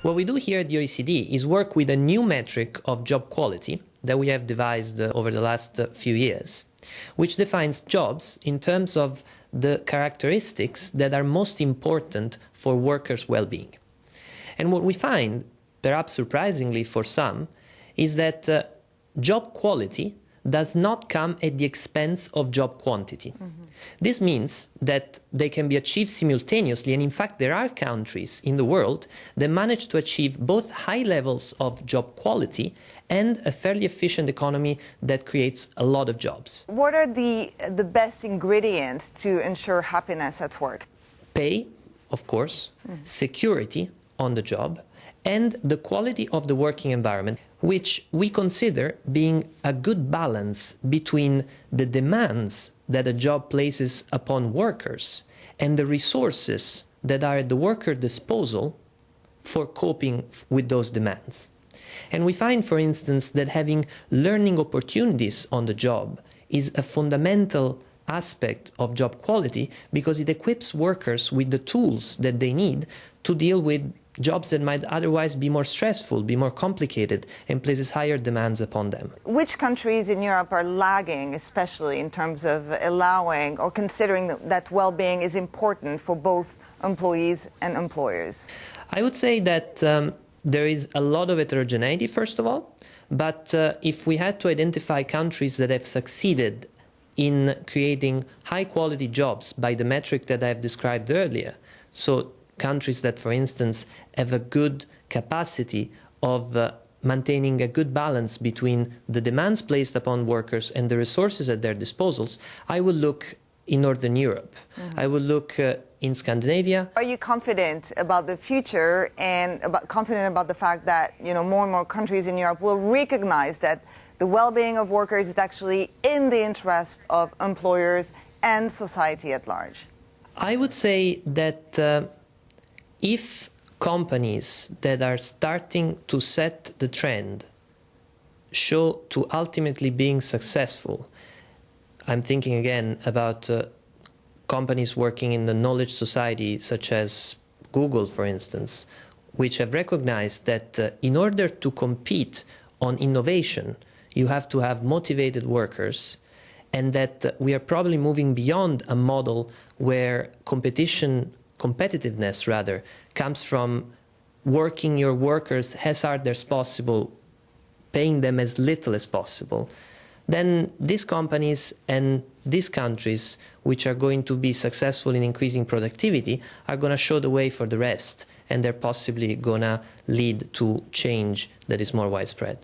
What we do here at the OECD is work with a new metric of job quality that we have devised over the last few years, which defines jobs in terms of the characteristics that are most important for workers' well-being. And what we find, perhaps surprisingly for some, is that job quality does not come at the expense of job quantity. This means that they can be achieved simultaneously, and in fact there are countries in the world that manage to achieve both high levels of job quality and a fairly efficient economy that creates a lot of jobs. What are the best ingredients to ensure happiness at work? Pay, of course, security on the job, and the quality of the working environment, which we consider being a good balance between the demands that a job places upon workers and the resources that are at the worker disposal for coping with those demands. And we find, for instance, that having learning opportunities on the job is a fundamental aspect of job quality because it equips workers with the tools that they need to deal with jobs that might otherwise be more stressful, be more complicated, and places higher demands upon them. Which countries in Europe are lagging, especially in terms of allowing or considering that well-being is important for both employees and employers? I would say that there is a lot of heterogeneity, first of all, but if we had to identify countries that have succeeded in creating high-quality jobs by the metric that I have described earlier, so countries that, for instance, have a good capacity of maintaining a good balance between the demands placed upon workers and the resources at their disposals, I would look in Northern Europe. I would look in Scandinavia. Are you confident about the future and confident about the fact that more and more countries in Europe will recognize that the well-being of workers is actually in the interest of employers and society at large? I would say that if companies that are starting to set the trend show to ultimately being successful, I'm thinking again about companies working in the knowledge society such as Google, for instance, which have recognized that in order to compete on innovation, you have to have motivated workers, and that we are probably moving beyond a model where competitiveness rather comes from working your workers as hard as possible, paying them as little as possible, then these companies and these countries which are going to be successful in increasing productivity are going to show the way for the rest, and they're possibly going to lead to change that is more widespread.